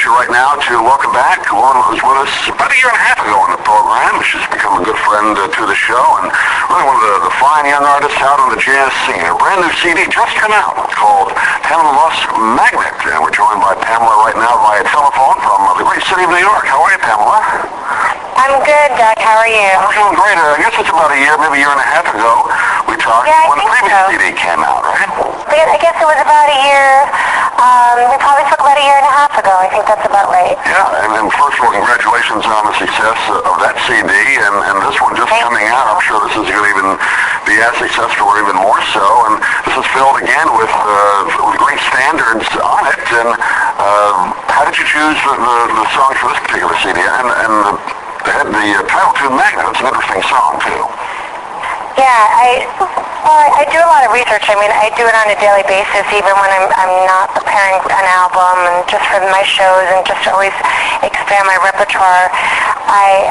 pleasure right now to welcome back one who was with us about a year and a half ago on the program. She's become a good friend to the show and really one of the fine young artists out on the jazz scene. Her brand new CD just come out called Pamela Luss Magnet, and we're joined by Pamela right now via telephone from the great city of New York. How are you, Pamela? I'm good, Doug. How are you? I'm doing great. I guess it's about a year, maybe a year and a half ago we talked when the previous CD came out, right? I guess it was about a year. We probably spoke about a year and a half ago. I think that's about right. Yeah, and first of all, congratulations on the success of that CD, and this one just coming out. I'm sure this is going to even be as successful or even more so. And this is filled again with great standards on it. And how did you choose the songs for this particular CD? And the title tune, Magnet, it's an interesting song too. Yeah, I do a lot of research. I mean, I do it on a daily basis, even when I'm not preparing an album, and just for my shows, and just to always expand my repertoire. I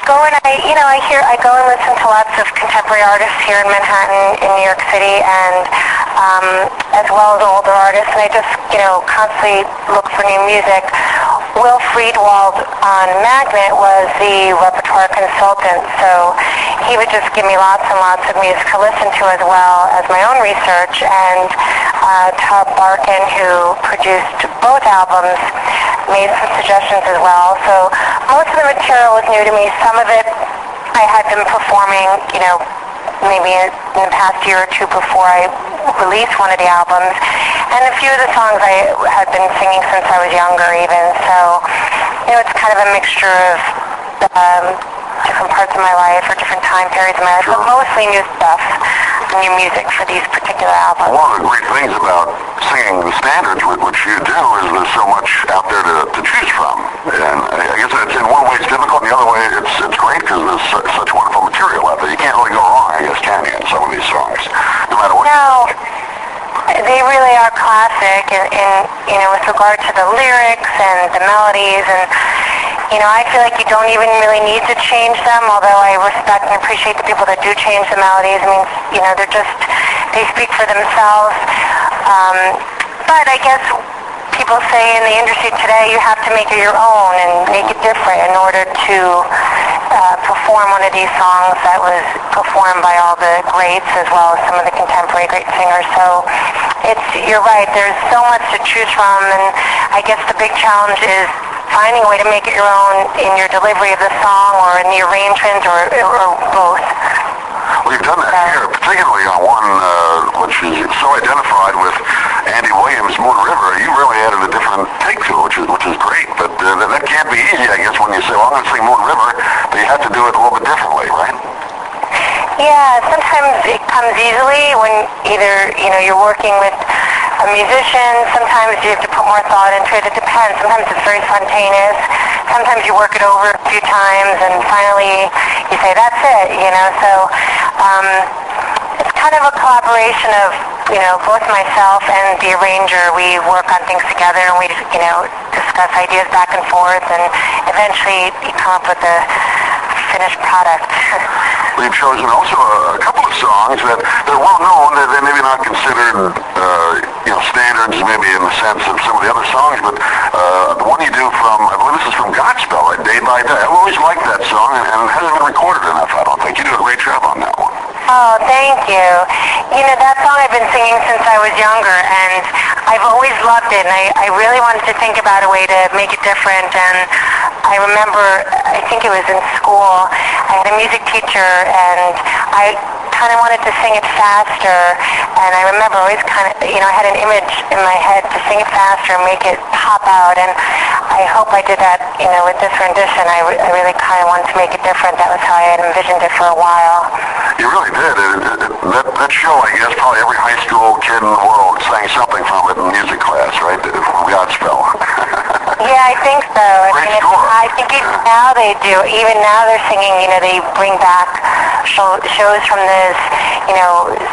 go and I go and listen to lots of contemporary artists here in Manhattan, in New York City, and as well as older artists, and I just constantly look for new music. Will Friedwald on Magnet was the repertoire consultant, so he would just give me lots and lots of music to listen to as well as my own research, and Todd Barkin, who produced both albums, made some suggestions as well. So most of the material was new to me. Some of it I had been performing, maybe in the past year or two before I released one of the albums. And a few of the songs I had been singing since I was younger even. So, it's kind of a mixture of different parts of my life or different time periods of my life, but mostly new stuff, new music for these particular albums. One of the great things about singing the standards, which you do, is there's so much out there to choose from. And I guess it's, in one way it's difficult, and the other way it's great because there's such wonderful material out there. You can't really go wrong, I guess, can you, in some of these songs, no matter what. No. They really are classic in with regard to the lyrics and the melodies, and I feel like you don't even really need to change them, although I respect and appreciate the people that do change the melodies. I mean, they speak for themselves. But I guess people say in the industry today you have to make it your own and make it different in order to perform one of these songs that was performed by all the greats as well as some of the contemporary great singers. So you're right, there's so much to choose from, and I guess the big challenge is finding a way to make it your own in your delivery of the song or in the arrangements or both. Well, you've done that here, particularly on one which is so identified with Andy Williams' Moon River. You really added a different take to it, which is great. But that can't be easy, I guess, when you say, well, I'm going to sing Moon River, but you have to do it a little bit differently, right? Yeah, sometimes it comes easily when either, you're working with a musician. Sometimes you have to put more thought into it. It depends. Sometimes it's very spontaneous. Sometimes you work it over a few times, and finally you say, that's it, So it's kind of a collaboration of, both myself and the arranger. We work on things together, and we, discuss ideas back and forth, and eventually you come up with a finished product. We've chosen also a couple of songs that they're well known. They're maybe not considered, standards, maybe in the sense of some of the other songs, but the one you do from, I believe this is from Godspell, right? Day by Day. I've always liked that song, and it hasn't been recorded enough, I don't think. You do a great job on that one. Oh, thank you. That song I've been singing since I was younger, and I've always loved it, and I really wanted to think about a way to make it different. And I remember, I think it was in school, I had a music teacher, and I kind of wanted to sing it faster, and I remember always kind of, I had an image in my head to sing it faster and make it pop out, and I hope I did that, with this rendition. I really kind of wanted to make it different. That was how I had envisioned it for a while. You really did. That show, I guess, probably every high school kid in the world sang something from it in music class, right? From Godspell. Yeah, I think so. I think now they do. Even now they're singing, they bring back shows from the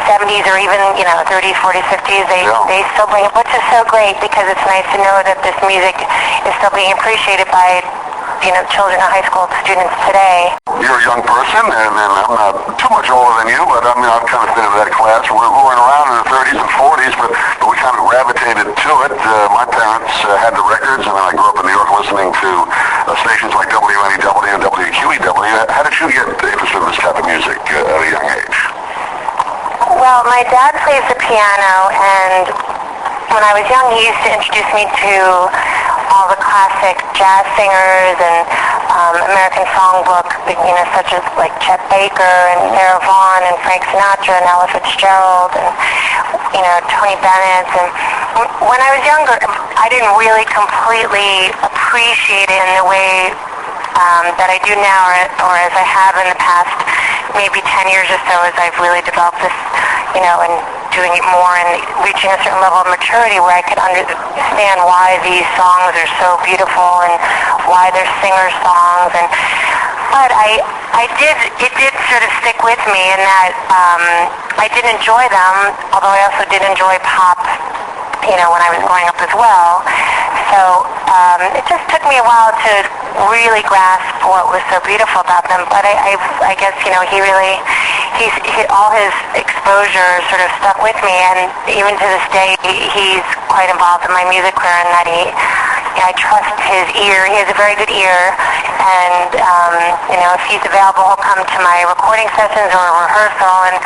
70s or even, 30s, 40s, 50s. They still bring it, which is so great because it's nice to know that this music is still being appreciated by, children and high school students today. you're a young person, and I'm not too much older than you, but I mean, I've kind of fit into that class. We weren't around in the 30s and 40s, but we kind of gravitated to it. My parents had the records, and I grew up in New York listening to stations like WNEW and WQEW. How did you get interested in this type of music at a young age? Well, my dad plays the piano, and when I was young, he used to introduce me to all the classic jazz singers and American songbook, such as like Chet Baker and Sarah Vaughan and Frank Sinatra and Ella Fitzgerald and, Tony Bennett. And when I was younger, I didn't really completely appreciate it in the way that I do now, or as I have in the past maybe 10 years or so, as I've really developed this, and doing it more and reaching a certain level of maturity where I could understand why these songs are so beautiful and why they're singer songs. But it did sort of stick with me in that I did enjoy them, although I also did enjoy pop, when I was growing up as well. So it just took me a while to really grasp what was so beautiful about them. But I guess, all his exposure sort of stuck with me, and even to this day, he's quite involved in my music career, and that I trust his ear. He has a very good ear, and if he's available, he'll come to my recording sessions or a rehearsal, and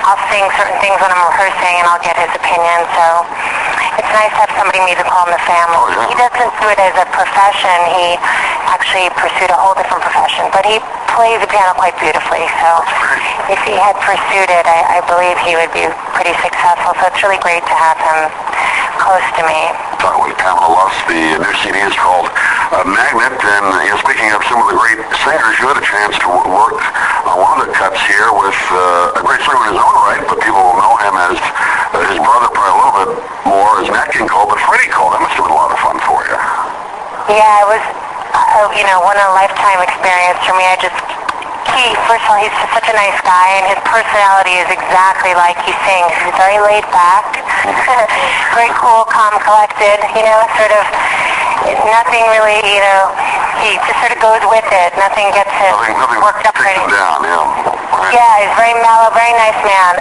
I'll sing certain things when I'm rehearsing, and I'll get his opinion. So it's nice to have somebody musical in the family. Oh, yeah. He doesn't do it as a profession. He actually pursued a whole different profession, but he plays the piano quite beautifully. So if he had pursued it, I believe he would be pretty successful. So it's really great to have him close to me. Talking with Pamela Luss, the new CD is called Magnet, and speaking of some of the great singers, you had a chance to work on one of the cuts here with a great singer in his own right, but people will know him as his brother probably a little bit more as Nat King Cole, but Freddie Cole. That must have been a lot of fun for you. Yeah, it was, one of a lifetime experience for me. First of all, he's just such a nice guy, and his personality is exactly like he sings. He's very laid back, very cool, calm, collected, sort of nothing really, he just sort of goes with it. Nothing gets him worked up. Nothing takes him down, yeah. Right. Yeah, he's very mellow, very nice man.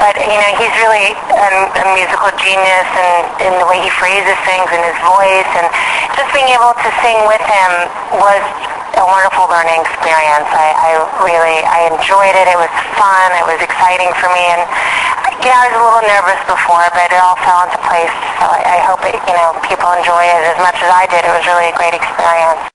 But, he's really a musical genius in the way he phrases things and his voice, and just being able to sing with him was a wonderful learning experience. I enjoyed it. It was fun. It was exciting for me, and I was a little nervous before, but it all fell into place. So I hope people enjoy it as much as I did. It was really a great experience.